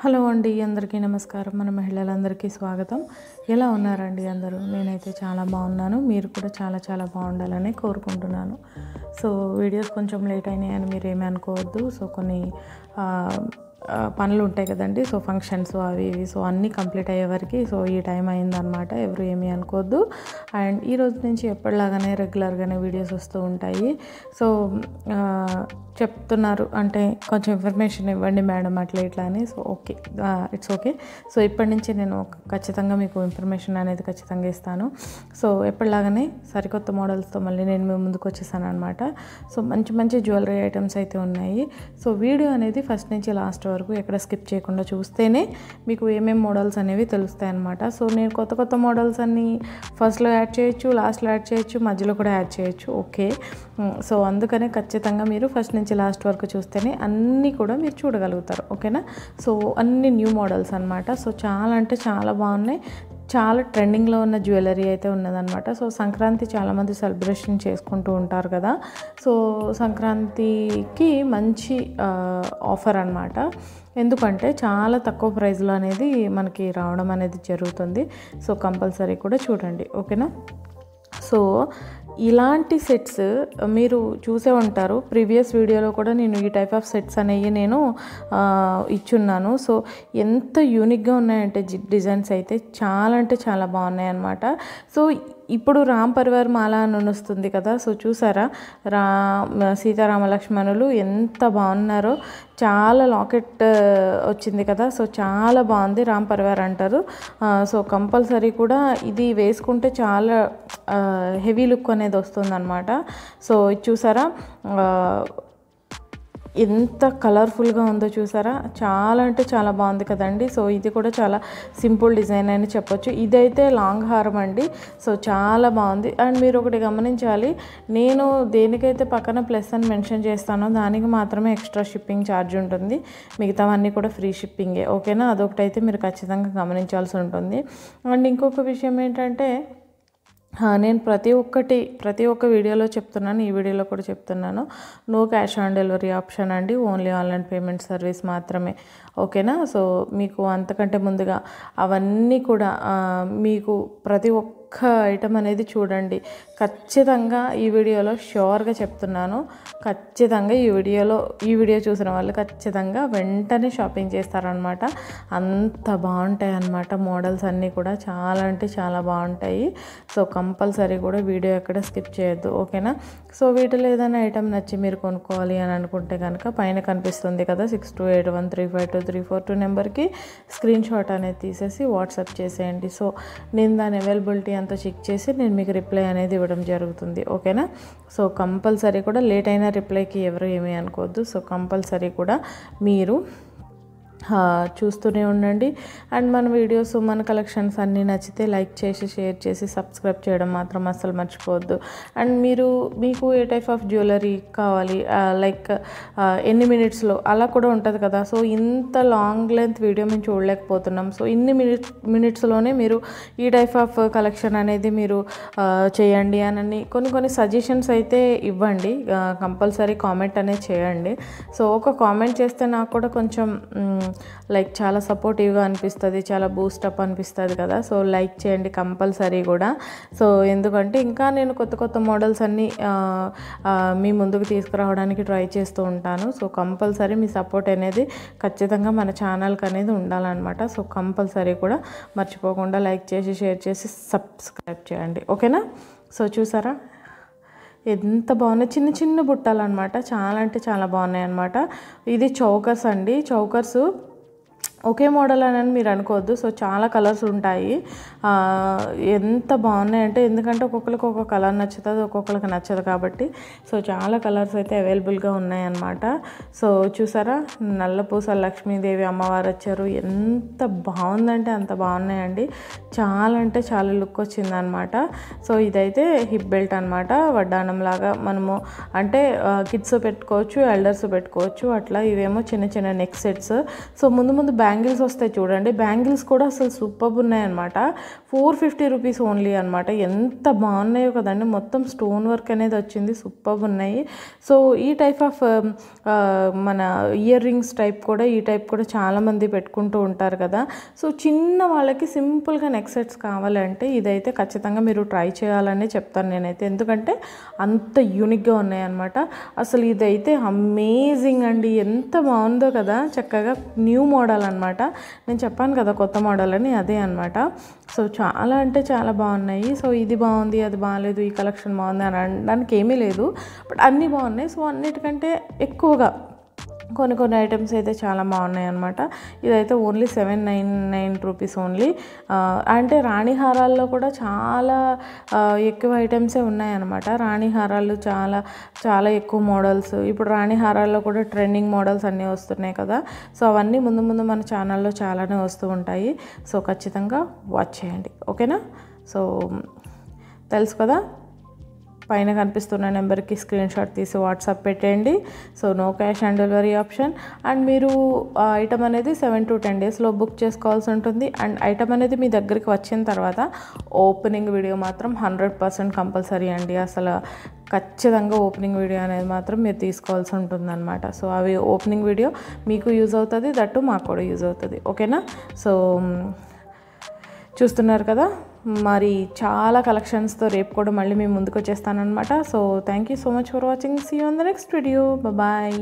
Hello అండి, అందరికీ నమస్కారం. మన మహిళలందరికీ స్వాగతం. ఎలా ఉన్నారండి అందరూ? నేనైతే చాలా బాగున్నాను. మీరు కూడా చాలా చాలా బాగుండాలని కోరుకుంటున్నాను. సో వీడియోస్ కొంచెం లేట్ అయినాయని మీరు ఏమీ అనుకోవద్దు. సో కొన్ని పనులు ఉంటాయి కదండి. సో ఫంక్షన్స్ అవి ఇవి సో అన్నీ కంప్లీట్ అయ్యే వరకు సో ఈ టైం అయిందనమాట. ఎవరు ఏమీ అనుకోవద్దు. అండ్ ఈరోజు నుంచి ఎప్పటిలాగానే రెగ్యులర్గానే వీడియోస్ వస్తూ ఉంటాయి. సో చెప్తున్నారు అంటే కొంచెం ఇన్ఫర్మేషన్ ఇవ్వండి మేడం అట్లా ఇట్లా అని. So okay, it's okay. So ఇప్పటి నుంచి నేను ఖచ్చితంగా మీకు ఇన్ఫర్మేషన్ అనేది ఖచ్చితంగా ఇస్తాను. సో ఎప్పటిలాగానే సరికొత్త మోడల్స్తో మళ్ళీ నేను మీ ముందుకు వచ్చేసాను అనమాట. సో మంచి మంచి జ్యువెలరీ ఐటమ్స్ అయితే ఉన్నాయి. సో వీడియో అనేది ఫస్ట్ నుంచి లాస్ట్ వరకు ఎక్కడ స్కిప్ చేయకుండా చూస్తేనే మీకు ఏమేమి మోడల్స్ అనేవి తెలుస్తాయి అనమాట. సో నేను కొత్త కొత్త మోడల్స్ అన్నీ ఫస్ట్లో యాడ్ చేయొచ్చు, లాస్ట్లో యాడ్ చేయొచ్చు, మధ్యలో కూడా యాడ్ చేయొచ్చు. ఓకే, సో అందుకనే ఖచ్చితంగా మీరు ఫస్ట్ నుంచి లాస్ట్ వరకు చూస్తేనే అన్నీ కూడా మీరు చూడగలుగుతారు. ఓకేనా? సో అన్ని న్యూ మోడల్స్ అనమాట. సో చాలా అంటే చాలా బాగున్నాయి. చాలా ట్రెండింగ్లో ఉన్న జ్యువెలరీ అయితే ఉన్నదనమాట. సో సంక్రాంతి చాలామంది సెలబ్రేషన్ చేసుకుంటూ ఉంటారు కదా. సో సంక్రాంతికి మంచి ఆఫర్ అనమాట. ఎందుకంటే చాలా తక్కువ ప్రైస్లో అనేది మనకి రావడం అనేది జరుగుతుంది. సో కంపల్సరీ కూడా చూడండి. ఓకేనా? సో ఇలాంటి సెట్స్ మీరు చూసే ఉంటారు. ప్రీవియస్ వీడియోలో కూడా నేను ఈ టైప్ ఆఫ్ సెట్స్ అనేవి నేను ఇచ్చున్నాను. సో ఎంత యూనిక్గా ఉన్నాయంటే డిజైన్స్ అయితే చాలా అంటే చాలా బాగున్నాయి అన్నమాట. సో ఇప్పుడు రామ్ పరివార్ మాల అని వస్తుంది కదా. సో చూసారా సీతారామ లక్ష్మణులు ఎంత బాగున్నారో. చాలా లాకెట్ వచ్చింది కదా. సో చాలా బాగుంది. రామ్ పరివార్ అంటారు. సో కంపల్సరీ కూడా ఇది వేసుకుంటే చాలా హెవీ లుక్ అనేది వస్తుంది అనమాట. సో ఇది చూసారా ఎంత కలర్ఫుల్గా ఉందో చూసారా. చాలా అంటే చాలా బాగుంది కదండి. సో ఇది కూడా చాలా సింపుల్ డిజైన్ అని చెప్పొచ్చు. ఇదైతే లాంగ్ హారం అండి. సో చాలా బాగుంది. అండ్ మీరు ఒకటి గమనించాలి, నేను దేనికైతే పక్కన ప్లస్ అని మెన్షన్ చేస్తానో దానికి మాత్రమే ఎక్స్ట్రా షిప్పింగ్ ఛార్జ్ ఉంటుంది. మిగతావన్నీ కూడా ఫ్రీ షిప్పింగే. ఓకేనా? అదొకటైతే మీరు ఖచ్చితంగా గమనించాల్సి ఉంటుంది. అండ్ ఇంకొక విషయం ఏంటంటే నేను ప్రతి ఒక్క వీడియోలో చెప్తున్నాను, ఈ వీడియోలో కూడా చెప్తున్నాను, no cash on delivery option అండి. ఓన్లీ ఆన్లైన్ పేమెంట్ సర్వీస్ మాత్రమే. ఓకేనా? సో మీకు అంతకంటే ముందుగా అవన్నీ కూడా మీకు ప్రతి ఒక్క ఐటమ్ అనేది చూడండి. ఖచ్చితంగా ఈ వీడియోలో ష్యూర్గా చెప్తున్నాను, ఖచ్చితంగా ఈ వీడియో చూసిన వాళ్ళు ఖచ్చితంగా వెంటనే షాపింగ్ చేస్తారనమాట. అంత బాగుంటాయి అన్నమాట. మోడల్స్ అన్నీ కూడా చాలా అంటే చాలా బాగుంటాయి. సో కంపల్సరీ కూడా వీడియో ఎక్కడ స్కిప్ చేయొద్దు. ఓకేనా? సో వీటిలో ఏదైనా ఐటమ్ నచ్చి మీరు కొనుక్కోవాలి అని అనుకుంటే కనుక పైన కనిపిస్తుంది కదా 6281352342 నెంబర్కి స్క్రీన్ షాట్ అనేది తీసేసి వాట్సాప్ చేసేయండి. సో నేను దాని అవైలబిలిటీ అంతా చెక్ చేసి నేను మీకు రిప్లై అనేది ఇవ్వడం జరుగుతుంది. ఓకేనా? సో కంపల్సరీ కూడా లేట్ అయిన రిప్లైకి ఎవరు ఏమీ అనుకోవద్దు. సో కంపల్సరీ కూడా మీరు చూస్తూనే ఉండండి. అండ్ మన వీడియోస్ మన కలెక్షన్స్ అన్నీ నచ్చితే లైక్ చేసి షేర్ చేసి సబ్స్క్రైబ్ చేయడం మాత్రం అస్సలు మర్చిపోవద్దు. అండ్ మీకు ఏ టైప్ ఆఫ్ జ్యువెలరీ కావాలి, లైక్ ఎన్ని మినిట్స్లో అలా కూడా ఉంటుంది కదా. సో ఇంత లాంగ్ లెంత్ వీడియో మేము చూడలేకపోతున్నాం. సో ఇన్ని మినిట్స్లోనే మీరు ఈ టైప్ ఆఫ్ కలెక్షన్ అనేది మీరు చేయండి అని కొన్ని సజెషన్స్ అయితే ఇవ్వండి. కంపల్సరీ కామెంట్ అనేది చేయండి. సో ఒక కామెంట్ చేస్తే నాకు కూడా కొంచెం లైక్ చాలా సపోర్టివ్గా అనిపిస్తుంది, చాలా బూస్టప్ అనిపిస్తుంది కదా. సో లైక్ చేయండి కంపల్సరీ కూడా. సో ఎందుకంటే ఇంకా నేను కొత్త మోడల్స్ అన్నీ మీ ముందుకు తీసుకురావడానికి ట్రై చేస్తూ ఉంటాను. సో కంపల్సరీ మీ సపోర్ట్ అనేది ఖచ్చితంగా మన ఛానల్కి అనేది ఉండాలన్నమాట. సో కంపల్సరీ కూడా మర్చిపోకుండా లైక్ చేసి షేర్ చేసి సబ్స్క్రైబ్ చేయండి. ఓకేనా? సో చూసారా ఎంత బాగున్నాయి. చిన్న చిన్న బుట్టాలు అనమాట. చాలా అంటే చాలా బాగున్నాయి అన్నమాట. ఇది చౌకర్స్ అండి. చౌకర్స్ ఒకే మోడల్ అని మీరు అనుకోవద్దు. సో చాలా కలర్స్ ఉంటాయి. ఎంత బాగున్నాయంటే ఎందుకంటే ఒక్కొక్కరికి ఒక్కొక్క కలర్ నచ్చుతుంది, ఒక్కొక్కరికి నచ్చదు కాబట్టి. సో చాలా కలర్స్ అయితే అవైలబుల్గా ఉన్నాయన్నమాట. సో చూసారా నల్లపూస లక్ష్మీదేవి అమ్మవారు వచ్చారు. ఎంత బాగుందంటే అంత బాగున్నాయండి. చాలా అంటే చాలా లుక్ వచ్చిందనమాట. సో ఇదైతే హిప్ బెల్ట్ అనమాట. వడ్డానం లాగా మనము అంటే కిడ్స్ పెట్టుకోవచ్చు, ఎల్డర్స్ పెట్టుకోవచ్చు అట్లా. ఇవేమో చిన్న చిన్న నెక్ సెట్స్. సో ముందు బ్యాంక్ బ్యాంగిల్స్ వస్తాయి చూడండి, బ్యాంగిల్స్ కూడా అసలు సూపర్బ్ ఉన్నాయన్నమాట. 450 రూపీస్ ఓన్లీ అనమాట. ఎంత బాగున్నాయో కదండి, మొత్తం స్టోన్ వర్క్ అనేది వచ్చింది, సూపర్బ్ ఉన్నాయి. సో ఈ టైప్ ఆఫ్ మన ఇయర్ రింగ్స్ టైప్ కూడా, ఈ టైప్ కూడా చాలామంది పెట్టుకుంటూ ఉంటారు కదా. సో చిన్న వాళ్ళకి సింపుల్గా నెక్ సెట్స్ కావాలంటే ఇదైతే ఖచ్చితంగా మీరు ట్రై చేయాలని చెప్తాను నేనైతే, ఎందుకంటే అంత యూనిక్గా ఉన్నాయన్నమాట. అసలు ఇదైతే అమేజింగ్ అండి, ఎంత బాగుందో కదా, చక్కగా న్యూ మోడల్ అనమాట. నేను చెప్పాను కదా కొత్త మోడల్ అని, అదే అనమాట. సో చాలా అంటే చాలా బాగున్నాయి. సో ఇది బాగుంది, అది బాగాలేదు, ఈ కలెక్షన్ బాగుంది అని అనడానికి ఏమీ లేదు, బట్ అన్నీ బాగున్నాయి. సో అన్నిటికంటే ఎక్కువగా కొన్ని ఐటమ్స్ అయితే చాలా బాగున్నాయి అనమాట. ఇదైతే ఓన్లీ 799 రూపీస్ ఓన్లీ. అంటే రాణి హారాల్లో కూడా చాలా ఎక్కువ ఐటమ్సే ఉన్నాయన్నమాట. రాణి హారాలు చాలా ఎక్కువ మోడల్స్, ఇప్పుడు రాణి హారాల్లో కూడా ట్రెండింగ్ మోడల్స్ అన్నీ వస్తున్నాయి కదా. సో అవన్నీ ముందు మన ఛానల్లో చాలానే వస్తూ ఉంటాయి. సో ఖచ్చితంగా వాచ్ చేయండి, ఓకేనా. సో తెలుసు కదా, పైన కనిపిస్తున్న నెంబర్కి స్క్రీన్ షాట్ తీసి వాట్సాప్ పెట్టేయండి. So no cash on delivery option. And మీరు ఐటమ్ అనేది 7 to 10 డేస్లో బుక్ చేసుకోవాల్సి ఉంటుంది. అండ్ ఐటమ్ అనేది మీ దగ్గరికి వచ్చిన తర్వాత ఓపెనింగ్ వీడియో మాత్రం 100% కంపల్సరీ అండి. అసలు ఖచ్చితంగా ఓపెనింగ్ వీడియో అనేది మాత్రం మీరు తీసుకోవాల్సి ఉంటుందన్నమాట. సో అవి ఓపెనింగ్ వీడియో మీకు యూజ్ అవుతుంది, దట్టు మాకు కూడా యూజ్ అవుతుంది, ఓకేనా. సో చూస్తున్నారు కదా, మరి చాలా కలెక్షన్స్తో రేపు కూడా మళ్ళీ మేము ముందుకు వచ్చేస్తానమాట. So thank you so much for watching. See you on the next video. Bye.